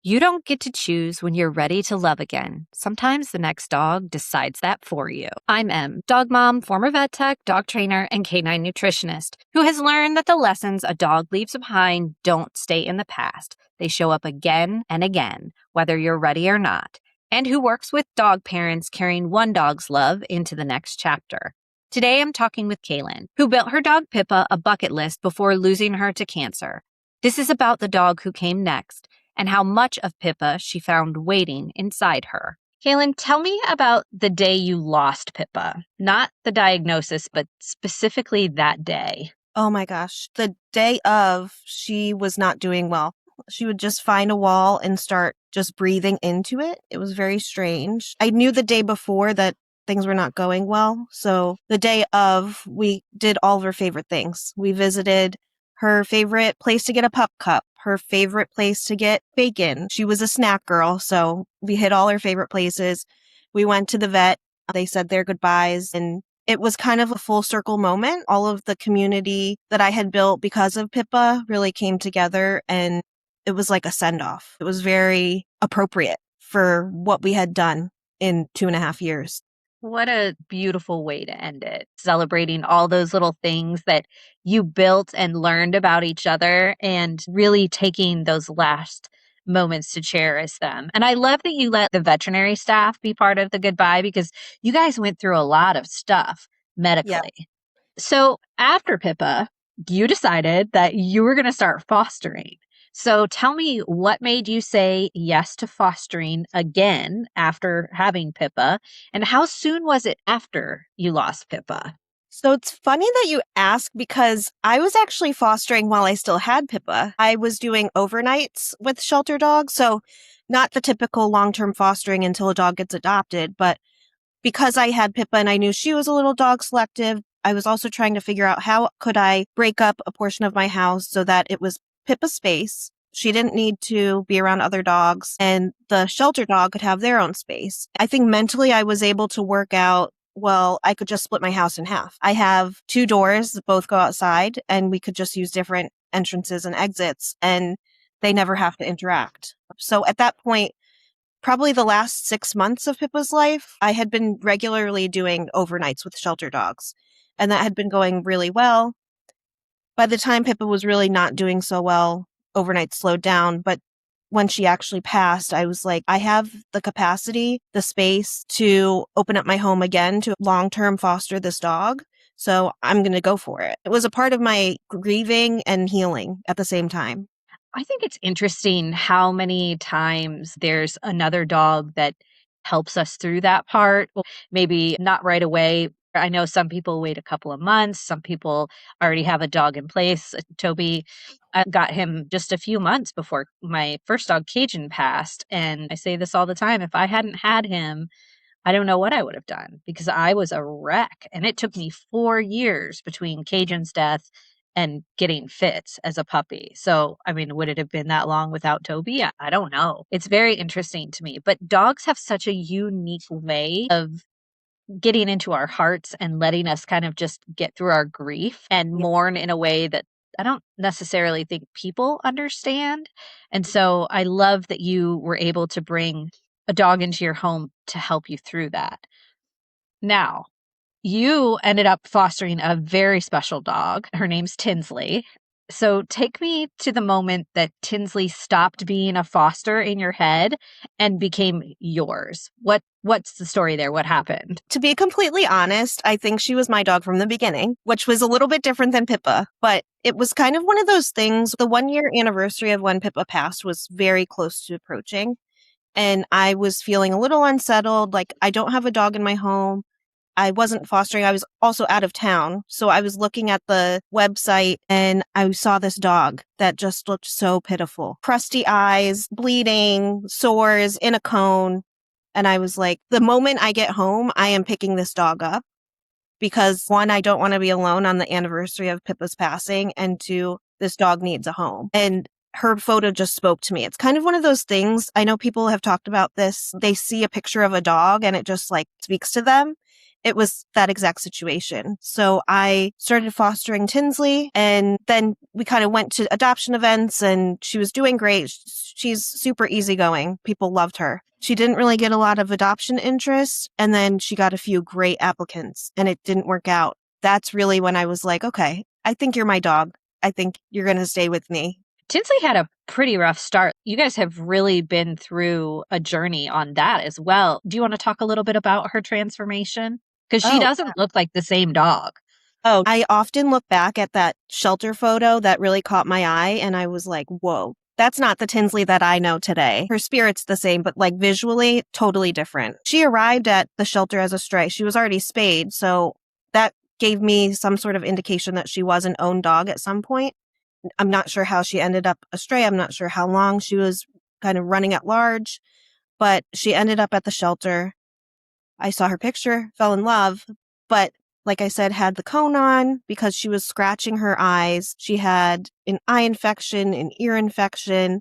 You don't get to choose when you're ready to love again. Sometimes the next dog decides that for you. I'm Em, dog mom, former vet tech, dog trainer, and canine nutritionist, who has learned that the lessons a dog leaves behind don't stay in the past. They show up again and again, whether you're ready or not, and who works with dog parents carrying one dog's love into the next chapter. Today, I'm talking with Kailynn, who built her dog Pippa a bucket list before losing her to cancer. This is about the dog who came next and how much of Pippa she found waiting inside her. Kailynn, tell me about the day you lost Pippa. Not the diagnosis, but specifically that day. Oh my gosh. The day of, she was not doing well. She would just find a wall and start just breathing into it. It was very strange. I knew the day before that things were not going well. So the day of, we did all of her favorite things. We visited her favorite place to get a pup cup, her favorite place to get bacon. She was a snack girl, so we hit all her favorite places. We went to the vet. They said their goodbyes, and it was kind of a full circle moment. All of the community that I had built because of Pippa really came together, and it was like a send-off. It was very appropriate for what we had done in 2.5 years. What a beautiful way to end it. Celebrating all those little things that you built and learned about each other and really taking those last moments to cherish them. And I love that you let the veterinary staff be part of the goodbye because you guys went through a lot of stuff medically. Yeah. So after Pippa, you decided that you were going to start fostering. So tell me what made you say yes to fostering again after having Pippa, and how soon was it after you lost Pippa? So it's funny that you ask because I was actually fostering while I still had Pippa. I was doing overnights with shelter dogs. So not the typical long-term fostering until a dog gets adopted, but because I had Pippa and I knew she was a little dog selective, I was also trying to figure out how could I break up a portion of my house so that it was Pippa's space. She didn't need to be around other dogs, and the shelter dog could have their own space. I think mentally I was able to work out, well, I could just split my house in half. I have 2 doors that both go outside, and we could just use different entrances and exits, and they never have to interact. So at that point, probably the last 6 months of Pippa's life, I had been regularly doing overnights with shelter dogs, and that had been going really well. By the time Pippa was really not doing so well, overnight slowed down. But when she actually passed, I was like, I have the capacity, the space to open up my home again to long-term foster this dog. So I'm going to go for it. It was a part of my grieving and healing at the same time. I think it's interesting how many times there's another dog that helps us through that part. Well, maybe not right away. I know some people wait a couple of months. Some people already have a dog in place. Toby, I got him just a few months before my first dog, Cajun, passed. And I say this all the time. If I hadn't had him, I don't know what I would have done because I was a wreck. And it took me 4 years between Cajun's death and getting fit as a puppy. So, I mean, would it have been that long without Toby? I don't know. It's very interesting to me. But dogs have such a unique way of getting into our hearts and letting us kind of just get through our grief and mourn in a way that I don't necessarily think people understand. And so I love that you were able to bring a dog into your home to help you through that. Now, you ended up fostering a very special dog. Her name's Tinsley. So take me to the moment that Tinsley stopped being a foster in your head and became yours. What's the story there? What happened? To be completely honest, I think she was my dog from the beginning, which was a little bit different than Pippa, but it was kind of one of those things. The 1-year anniversary of when Pippa passed was very close to approaching, and I was feeling a little unsettled, like I don't have a dog in my home. I wasn't fostering. I was also out of town. So I was looking at the website and I saw this dog that just looked so pitiful. Crusty eyes, bleeding, sores in a cone. And I was like, the moment I get home, I am picking this dog up because 1, I don't want to be alone on the anniversary of Pippa's passing, and 2, this dog needs a home. And her photo just spoke to me. It's kind of one of those things. I know people have talked about this. They see a picture of a dog and it just like speaks to them. it was that exact situation. So I started fostering Tinsley, and then we kind of went to adoption events, and she was doing great. She's super easygoing. People loved her. She didn't really get a lot of adoption interest, and then she got a few great applicants, and it didn't work out. That's really when I was like, okay, I think you're my dog. I think you're going to stay with me. Tinsley had a pretty rough start. You guys have really been through a journey on that as well. Do you want to talk a little bit about her transformation? Because she Oh, doesn't look like the same dog. oh, I often look back at that shelter photo that really caught my eye, and I was like, whoa, that's not the Tinsley that I know today. Her spirit's the same, but like visually, totally different. She arrived at the shelter as a stray. She was already spayed, so that gave me some sort of indication that she was an owned dog at some point. I'm not sure how she ended up a stray. I'm not sure how long she was kind of running at large, but she ended up at the shelter. I saw her picture, fell in love, but like I said, had the cone on because she was scratching her eyes. She had an eye infection, an ear infection,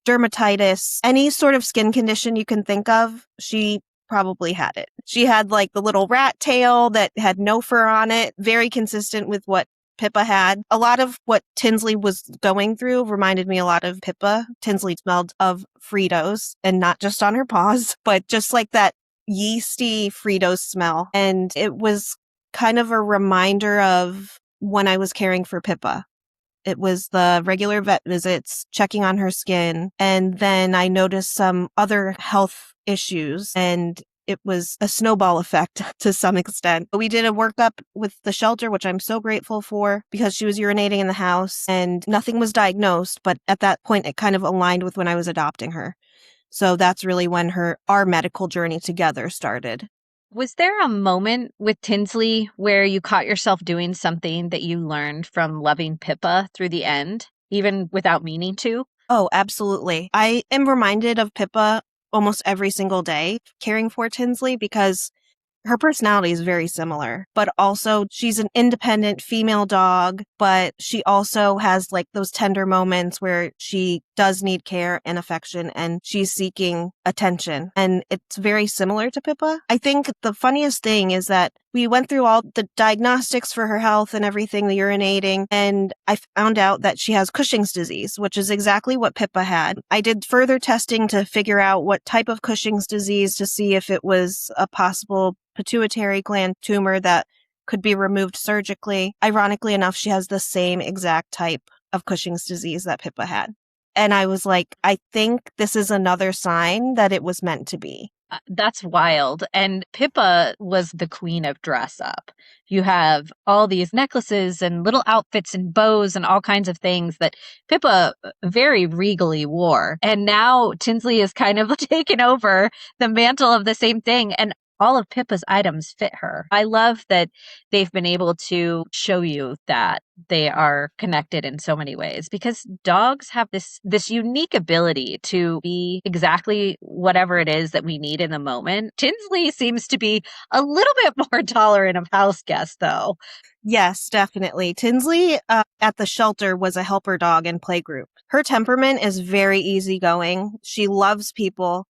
dermatitis, any sort of skin condition you can think of. She probably had it. She had like the little rat tail that had no fur on it, very consistent with what Pippa had. A lot of what Tinsley was going through reminded me a lot of Pippa. Tinsley smelled of Fritos, and not just on her paws, but just like that yeasty Fritos smell. And it was kind of a reminder of when I was caring for Pippa. It was the regular vet visits, checking on her skin. And then I noticed some other health issues, and it was a snowball effect to some extent. But we did a workup with the shelter, which I'm so grateful for, because she was urinating in the house and nothing was diagnosed. But at that point, it kind of aligned with when I was adopting her. So that's really when our medical journey together started. Was there a moment with Tinsley where you caught yourself doing something that you learned from loving Pippa through the end, even without meaning to? Oh, absolutely. I am reminded of Pippa almost every single day caring for Tinsley because her personality is very similar, but also she's an independent female dog, but she also has like those tender moments where she does need care and affection and she's seeking attention. And it's very similar to Pippa. I think the funniest thing is that we went through all the diagnostics for her health and everything, the urinating, and I found out that she has Cushing's disease, which is exactly what Pippa had. I did further testing to figure out what type of Cushing's disease to see if it was a possible pituitary gland tumor that could be removed surgically. Ironically enough, she has the same exact type of Cushing's disease that Pippa had. And I was like, I think this is another sign that it was meant to be. That's wild. And Pippa was the queen of dress up. You have all these necklaces and little outfits and bows and all kinds of things that Pippa very regally wore. And now Tinsley is kind of taken over the mantle of the same thing. And all of Pippa's items fit her. I love that they've been able to show you that they are connected in so many ways because dogs have this unique ability to be exactly whatever it is that we need in the moment. Tinsley seems to be a little bit more tolerant of house guests, though. Yes, definitely. Tinsley at the shelter was a helper dog in playgroup. Her temperament is very easygoing. She loves people.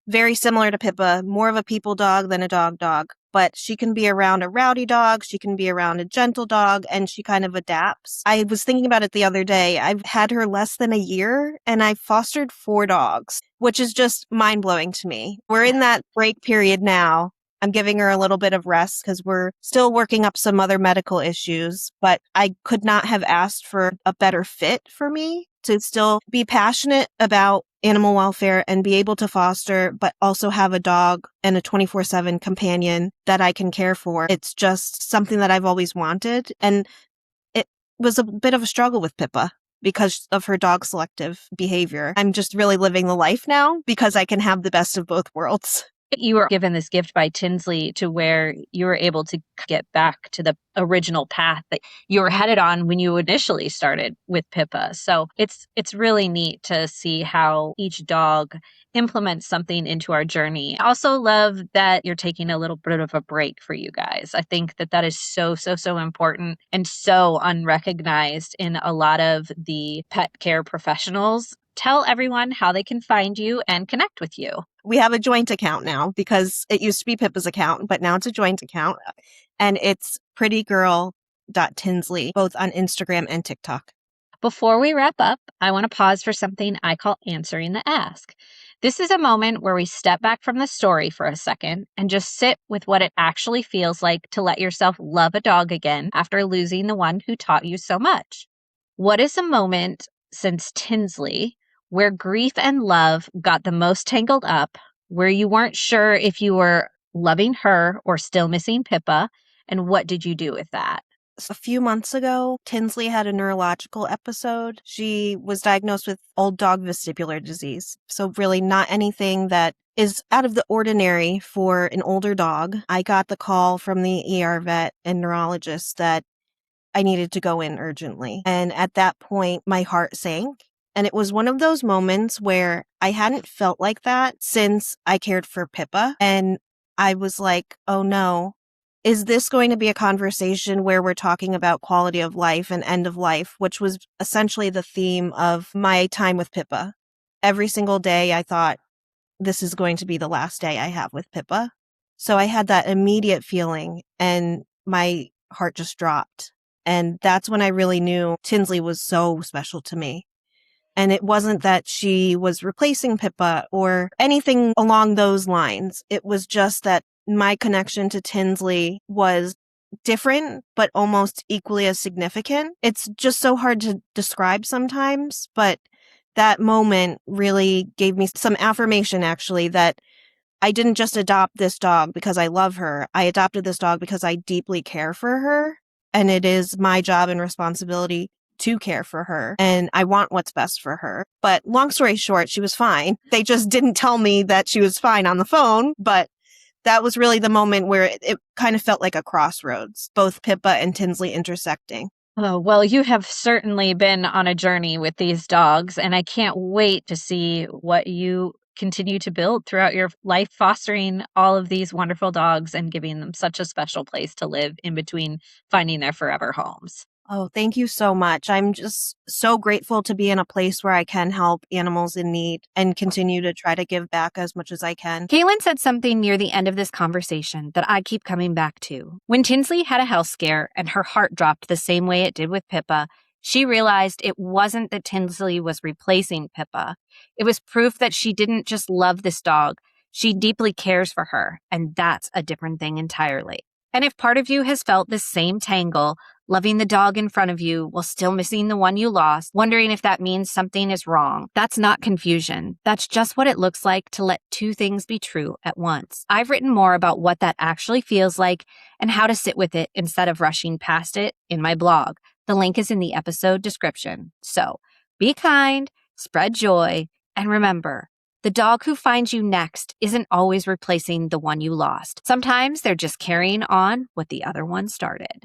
Very similar to Pippa, more of a people dog than a dog, but she can be around a rowdy dog, she can be around a gentle dog, and she kind of adapts. I was thinking about it the other day. I've had her less than a year, and I've fostered 4 dogs, which is just mind-blowing to me. We're in that break period now. I'm giving her a little bit of rest because we're still working up some other medical issues, but I could not have asked for a better fit for me to still be passionate about animal welfare and be able to foster, but also have a dog and a 24/7 companion that I can care for. It's just something that I've always wanted. And it was a bit of a struggle with Pippa because of her dog selective behavior. I'm just really living the life now because I can have the best of both worlds. You were given this gift by Tinsley to where you were able to get back to the original path that you were headed on when you initially started with Pippa. So it's really neat to see how each dog implements something into our journey. I also love that you're taking a little bit of a break for you guys. I think that is so important and so unrecognized in a lot of the pet care professionals. tell everyone how they can find you and connect with you. We have a joint account now because it used to be Pippa's account, but now it's a joint account. And it's prettygirl.tinsley, both on Instagram and TikTok. Before we wrap up, I want to pause for something I call answering the ask. This is a moment where we step back from the story for a second and just sit with what it actually feels like to let yourself love a dog again after losing the one who taught you so much. What is a moment since Tinsley where grief and love got the most tangled up, where you weren't sure if you were loving her or still missing Pippa, and what did you do with that? A few months ago, Tinsley had a neurological episode. She was diagnosed with old dog vestibular disease. So really not anything that is out of the ordinary for an older dog. I got the call from the ER vet and neurologist that I needed to go in urgently. And at that point, my heart sank. And it was one of those moments where I hadn't felt like that since I cared for Pippa. And I was like, oh no. Is this going to be a conversation where we're talking about quality of life and end of life, which was essentially the theme of my time with Pippa? Every single day I thought, this is going to be the last day I have with Pippa. So I had that immediate feeling and my heart just dropped. And that's when I really knew Tinsley was so special to me. And it wasn't that she was replacing Pippa or anything along those lines. It was just that my connection to Tinsley was different, but almost equally as significant. It's just so hard to describe sometimes, but that moment really gave me some affirmation, actually, that I didn't just adopt this dog because I love her. I adopted this dog because I deeply care for her, and it is my job and responsibility to care for her, and I want what's best for her. But long story short, she was fine. They just didn't tell me that she was fine on the phone, but that was really the moment where it kind of felt like a crossroads, both Pippa and Tinsley intersecting. Oh, well, you have certainly been on a journey with these dogs, and I can't wait to see what you continue to build throughout your life, fostering all of these wonderful dogs and giving them such a special place to live in between finding their forever homes. Oh, thank you so much. I'm just so grateful to be in a place where I can help animals in need and continue to try to give back as much as I can. Kailynn said something near the end of this conversation that I keep coming back to. When Tinsley had a health scare and her heart dropped the same way it did with Pippa, she realized it wasn't that Tinsley was replacing Pippa. It was proof that she didn't just love this dog. She deeply cares for her, and that's a different thing entirely. And if part of you has felt this same tangle, loving the dog in front of you while still missing the one you lost, wondering if that means something is wrong, that's not confusion. That's just what it looks like to let two things be true at once. I've written more about what that actually feels like and how to sit with it instead of rushing past it in my blog. The link is in the episode description. So be kind, spread joy, and remember, the dog who finds you next isn't always replacing the one you lost. Sometimes they're just carrying on what the other one started.